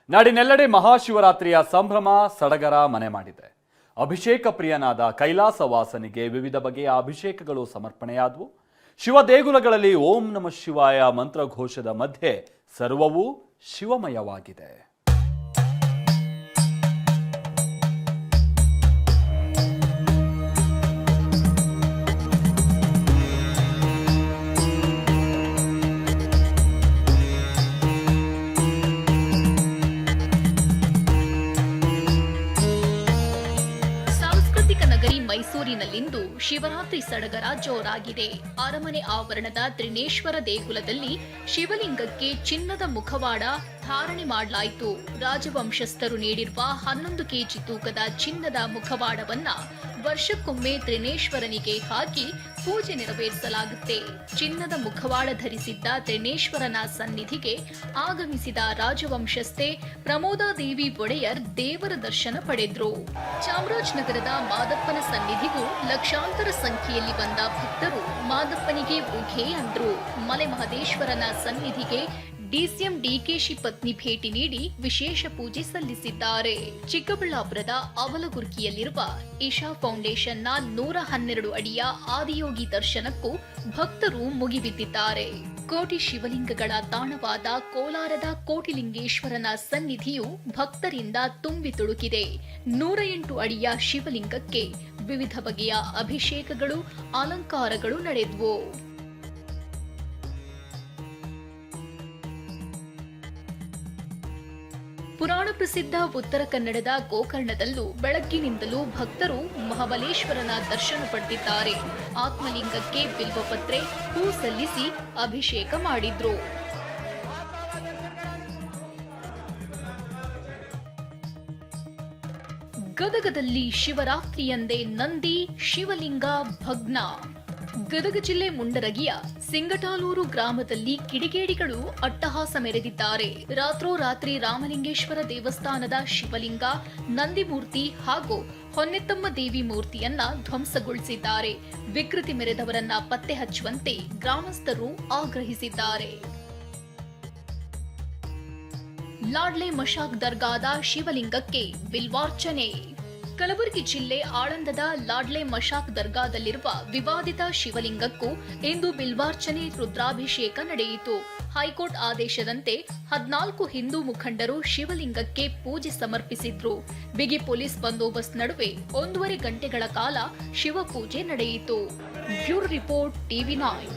ನಾಡಿನೆಲ್ಲೆಡೆ ಮಹಾಶಿವರಾತ್ರಿಯ ಸಂಭ್ರಮ ಸಡಗರ ಮನೆ ಮಾಡಿದೆ. ಅಭಿಷೇಕ ಪ್ರಿಯನಾದ ಕೈಲಾಸವಾಸನಿಗೆ ವಿವಿಧ ಬಗೆಯ ಅಭಿಷೇಕಗಳು ಸಮರ್ಪಣೆಯಾದವು. ಶಿವ ದೇಗುಲಗಳಲ್ಲಿ ಓಂ ನಮಃ ಶಿವಾಯ ಮಂತ್ರಘೋಷದ ಮಧ್ಯೆ ಸರ್ವವೂ ಶಿವಮಯವಾಗಿದೆ. ನಗರಿ ಮೈಸೂರಿನಲ್ಲಿಂದು ಶಿವರಾತ್ರಿ ಸಡಗರ ಜೋರಾಗಿದೆ. ಅರಮನೆ ಆವರಣದ ತ್ರಿನೇಶ್ವರ ದೇಗುಲದಲ್ಲಿ ಶಿವಲಿಂಗಕ್ಕೆ ಚಿನ್ನದ ಮುಖವಾಡ ಧಾರಣೆ ಮಾಡಲಾಯಿತು. ರಾಜವಂಶಸ್ಥರು ನೀಡಿರುವ 11 ಕೆಜಿ ತೂಕದ ಚಿನ್ನದ ಮುಖವಾಡವನ್ನ ವರ್ಷಕ್ಕೊಮ್ಮೆ ತ್ರಿನೇಶ್ವರನಿಗೆ ಹಾಕಿ ಪೂಜೆ ನೆರವೇರಿಸಲಾಗುತ್ತೆ. ಚಿನ್ನದ ಮುಖವಾಡ ಧರಿಸಿದ್ದ ತ್ರಿನೇಶ್ವರನ ಸನ್ನಿಧಿಗೆ ಆಗಮಿಸಿದ ರಾಜವಂಶಸ್ಥೆ ಪ್ರಮೋದಾದೇವಿ ಒಡೆಯರ್ ದೇವರ ದರ್ಶನ ಪಡೆದ್ರು. ಚಾಮರಾಜನಗರದ ಮಾದಪ್ಪನ ಸನ್ನಿಧಿಗೂ ಲಕ್ಷಾಂತರ ಸಂಖ್ಯೆಯಲ್ಲಿ ಬಂದ ಭಕ್ತರು ಮಾದಪ್ಪನಿಗೆ ಉಘೆ ಅಂದ್ರು. ಮಲೆ ಮಹದೇಶ್ವರನ ಸನ್ನಿಧಿಗೆ ಡಿಸಿಎಂ ಡಿಕೆಶಿ ಪತ್ನಿ ಭೇಟಿ ನೀಡಿ ವಿಶೇಷ ಪೂಜೆ ಸಲ್ಲಿಸಿದ್ದಾರೆ. ಚಿಕ್ಕಬಳ್ಳಾಪುರದ ಅವಲಗುರ್ಕಿಯಲ್ಲಿರುವ ಇಶಾ ಫೌಂಡೇಶನ್ನ 112 ಅಡಿಯ ಆದಿಯೋಗಿ ದರ್ಶನಕ್ಕೂ ಭಕ್ತರು ಮುಗಿಬಿದ್ದಿದ್ದಾರೆ. ಕೋಟಿ ಶಿವಲಿಂಗಗಳ ತಾಣವಾದ ಕೋಲಾರದ ಕೋಟಿಲಿಂಗೇಶ್ವರನ ಸನ್ನಿಧಿಯು ಭಕ್ತರಿಂದ ತುಂಬಿ ತುಳುಕಿದೆ. 108 ಅಡಿಯ ಶಿವಲಿಂಗಕ್ಕೆ ವಿವಿಧ ಬಗೆಯ ಅಭಿಷೇಕಗಳು, ಅಲಂಕಾರಗಳು ನಡೆದವು. ಪುರಾಣ ಪ್ರಸಿದ್ಧ ಉತ್ತರ ಕನ್ನಡದ ಗೋಕರ್ಣದಲ್ಲೂ ಬೆಳಗ್ಗಿನಿಂದಲೂ ಭಕ್ತರು ಮಹಾಬಲೇಶ್ವರನ ದರ್ಶನ ಪಡೆದಿದ್ದಾರೆ. ಆತ್ಮಲಿಂಗಕ್ಕೆ ಬಿಲ್ವಪತ್ರೆ, ಹೂ ಸಲ್ಲಿಸಿ ಅಭಿಷೇಕ ಮಾಡಿದ್ರು. ಗದಗದಲ್ಲಿ ಶಿವರಾತ್ರಿಯಂದೇ ನಂದಿ ಶಿವಲಿಂಗ ಭಗ್ನ. ಗದಗ ಜಿಲ್ಲೆ ಮುಂಡರಗಿಯ ಸಿಂಗಟಾಲೂರು ಗ್ರಾಮದಲ್ಲಿ ಕಿಡಿಗೇಡಿಗಳು ಅಟ್ಟಹಾಸ ಮೆರೆದಿದ್ದಾರೆ. ರಾತ್ರೋರಾತ್ರಿ ರಾಮಲಿಂಗೇಶ್ವರ ದೇವಸ್ಥಾನದ ಶಿವಲಿಂಗ, ನಂದಿಮೂರ್ತಿ ಹಾಗೂ ಹೊನ್ನೆತ್ತಮ್ಮ ದೇವಿ ಮೂರ್ತಿಯನ್ನ ಧ್ವಂಸಗೊಳಿಸಿದ್ದಾರೆ. ವಿಕೃತಿ ಮೆರೆದವರನ್ನ ಪತ್ತೆ ಹಚ್ಚುವಂತೆ ಗ್ರಾಮಸ್ಥರು ಆಗ್ರಹಿಸಿದ್ದಾರೆ. ಲಾಡ್ಲೆ ಮಶಾಕ್ ದರ್ಗಾದ ಶಿವಲಿಂಗಕ್ಕೆ ಬಿಲ್ವಾರ್ಚನೆ. ಕಲಬುರಗಿ ಜಿಲ್ಲೆ ಆಳಂದದ ಲಾಡ್ಲೆ ಮಶಾಕ್ ದರ್ಗಾದಲ್ಲಿರುವ ವಿವಾದಿತ ಶಿವಲಿಂಗಕ್ಕೂ ಇಂದು ಬಿಲ್ವಾರ್ಚನೆ, ರುದ್ರಾಭಿಷೇಕ ನಡೆಯಿತು. ಹೈಕೋರ್ಟ್ ಆದೇಶದಂತೆ 14 ಹಿಂದೂ ಮುಖಂಡರು ಶಿವಲಿಂಗಕ್ಕೆ ಪೂಜೆ ಸಮರ್ಪಿಸಿದ್ರು. ಬಿಗಿ ಪೊಲೀಸ್ ಬಂದೋಬಸ್ತ್ ನಡುವೆ 1.5 ಗಂಟೆಗಳ ಕಾಲ ಶಿವಪೂಜೆ ನಡೆಯಿತು. Bureau report, TV9.